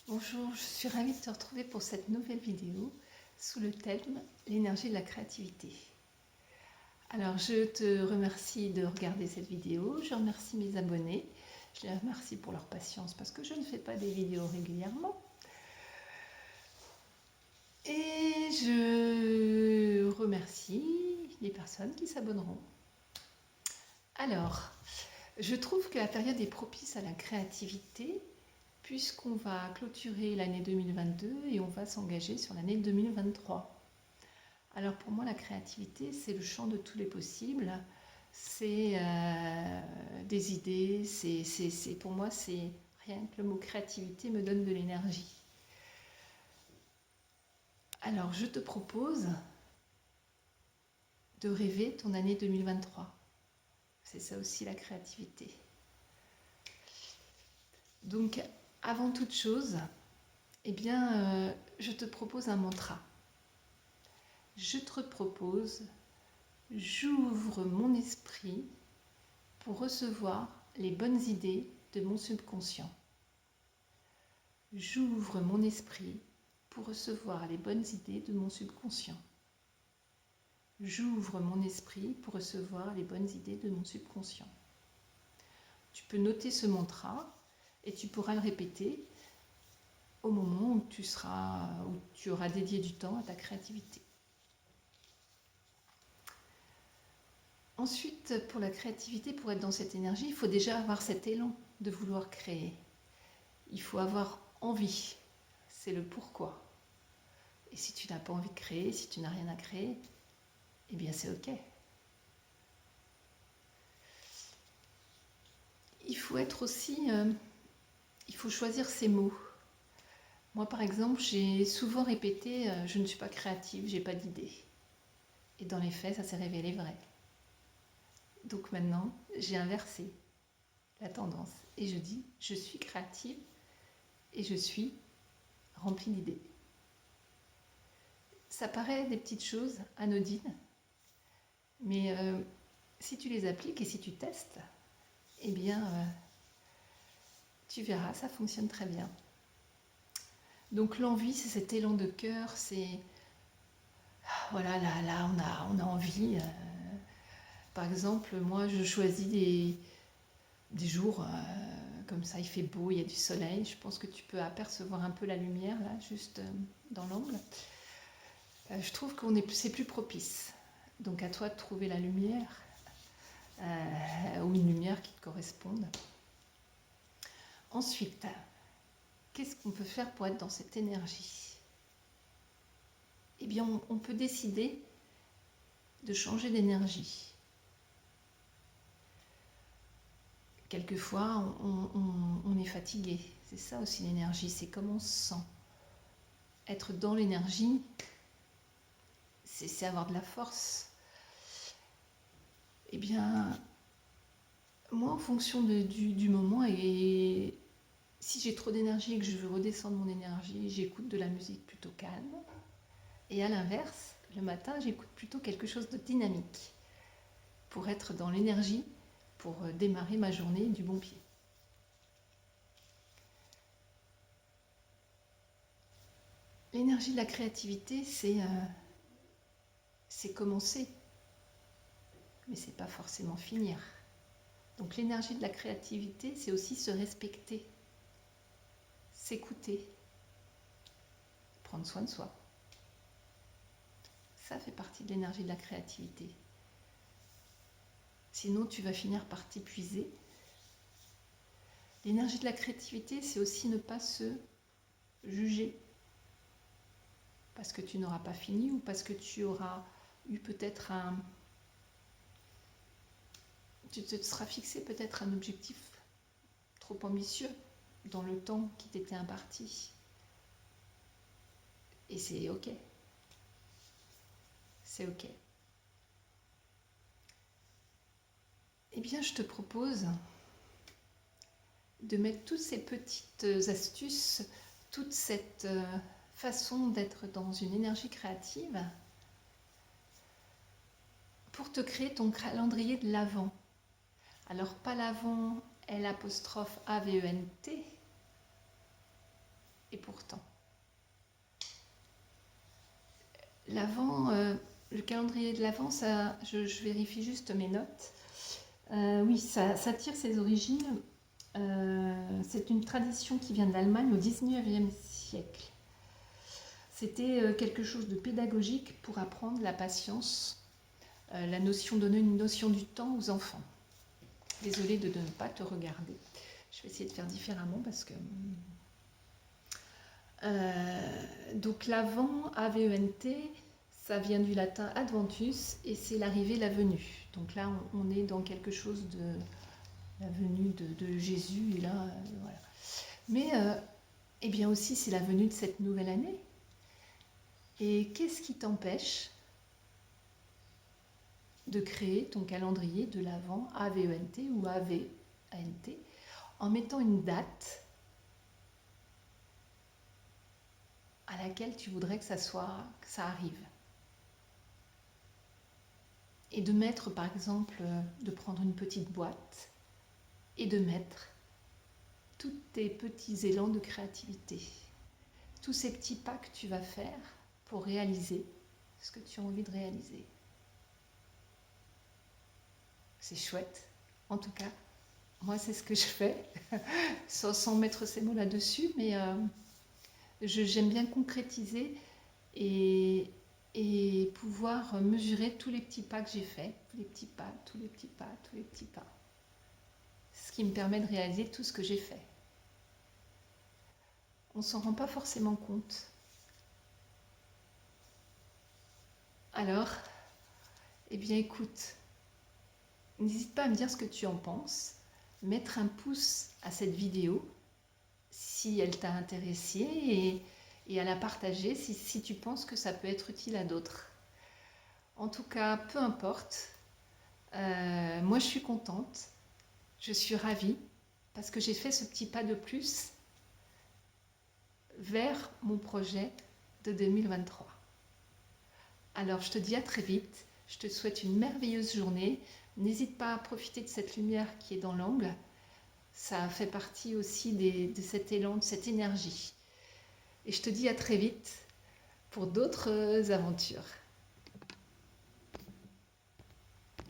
Bonjour, je suis ravie de te retrouver pour cette nouvelle vidéo sous le thème l'énergie de la créativité. Alors je te remercie de regarder cette vidéo, je remercie mes abonnés, je les remercie pour leur patience parce que je ne fais pas des vidéos régulièrement. Et je remercie les personnes qui s'abonneront. Alors, je trouve que la période est propice à la créativité puisqu'on va clôturer l'année 2022 et on va s'engager sur l'année 2023. Alors pour moi, la créativité, c'est le champ de tous les possibles. C'est des idées, pour moi, c'est rien que le mot créativité me donne de l'énergie. Alors je te propose de rêver ton année 2023. C'est ça aussi la créativité. Donc avant toute chose, je te propose un mantra. Je te propose, j'ouvre mon esprit pour recevoir les bonnes idées de mon subconscient. J'ouvre mon esprit pour recevoir les bonnes idées de mon subconscient. J'ouvre mon esprit pour recevoir les bonnes idées de mon subconscient. Tu peux noter ce mantra et tu pourras le répéter au moment où tu auras dédié du temps à ta créativité. Ensuite, pour la créativité, pour être dans cette énergie, il faut déjà avoir cet élan de vouloir créer. Il faut avoir envie, c'est le pourquoi. Et si tu n'as pas envie de créer, si tu n'as rien à créer, eh bien c'est ok. Il faut être aussi, il faut choisir ses mots. Moi par exemple, j'ai souvent répété je ne suis pas créative, j'ai pas d'idée. Et dans les faits, ça s'est révélé vrai. Donc maintenant, j'ai inversé la tendance et je dis je suis créative et je suis remplie d'idées. Ça paraît des petites choses anodines, mais si tu les appliques et si tu testes, eh bien, tu verras, ça fonctionne très bien. Donc l'envie, c'est cet élan de cœur, c'est voilà, là, on a envie. Par exemple, moi, je choisis des jours comme ça, il fait beau, il y a du soleil. Je pense que tu peux apercevoir un peu la lumière là, juste dans l'angle. Je trouve que c'est plus propice. Donc à toi de trouver la lumière ou une lumière qui te corresponde. Ensuite, qu'est-ce qu'on peut faire pour être dans cette énergie? Eh bien, on peut décider de changer d'énergie. Quelquefois, on est fatigué. C'est ça aussi l'énergie, c'est comment on se sent. Être dans l'énergie, c'est avoir de la force. Eh bien, moi, en fonction du moment, et si j'ai trop d'énergie et que je veux redescendre mon énergie, j'écoute de la musique plutôt calme. Et à l'inverse, le matin, j'écoute plutôt quelque chose de dynamique pour être dans l'énergie, pour démarrer ma journée du bon pied. L'énergie de la créativité, c'est commencer, mais c'est pas forcément finir. Donc l'énergie de la créativité, c'est aussi se respecter, s'écouter, prendre soin de soi. Ça fait partie de l'énergie de la créativité. Sinon, tu vas finir par t'épuiser. L'énergie de la créativité, c'est aussi ne pas se juger parce que tu n'auras pas fini ou parce que tu auras eu peut-être tu te seras fixé peut-être un objectif trop ambitieux dans le temps qui t'était imparti. Et c'est ok. C'est ok. Eh bien, je te propose de mettre toutes ces petites astuces, toute cette façon d'être dans une énergie créative pour te créer ton calendrier de l'Avent. Alors pas l'Avent L'Avent, et pourtant. L'Avent, le calendrier de l'Avent, ça, je vérifie juste mes notes. Oui, ça tire ses origines. C'est une tradition qui vient d'Allemagne au 19e siècle. C'était quelque chose de pédagogique pour apprendre la patience, la notion, donner une notion du temps aux enfants. Désolée de ne pas te regarder. Je vais essayer de faire différemment parce que... donc l'Avent, A-V-E-N-T, ça vient du latin adventus et c'est l'arrivée, la venue. Donc là, on est dans quelque chose de la venue de Jésus et là, voilà. Mais eh bien aussi, c'est la venue de cette nouvelle année. Et qu'est-ce qui t'empêche de créer ton calendrier de l'Avent, A-V-E-N-T ou A-V-A-N-T, en mettant une date à laquelle tu voudrais que ça arrive. Et de mettre, par exemple, de prendre une petite boîte et de mettre tous tes petits élans de créativité, tous ces petits pas que tu vas faire pour réaliser ce que tu as envie de réaliser. C'est chouette. En tout cas, moi, c'est ce que je fais, sans mettre ces mots là-dessus, mais j'aime bien concrétiser et pouvoir mesurer tous les petits pas que j'ai faits, tous les petits pas, tous les petits pas, tous les petits pas. Ce qui me permet de réaliser tout ce que j'ai fait. On ne s'en rend pas forcément compte. Alors, eh bien écoute, n'hésite pas à me dire ce que tu en penses, mettre un pouce à cette vidéo si elle t'a intéressée et à la partager si tu penses que ça peut être utile à d'autres. En tout cas, peu importe, moi je suis contente, je suis ravie parce que j'ai fait ce petit pas de plus vers mon projet de 2023. Alors je te dis à très vite, je te souhaite une merveilleuse journée, n'hésite pas à profiter de cette lumière qui est dans l'angle, ça fait partie aussi de cet élan, de cette énergie. Et je te dis à très vite pour d'autres aventures.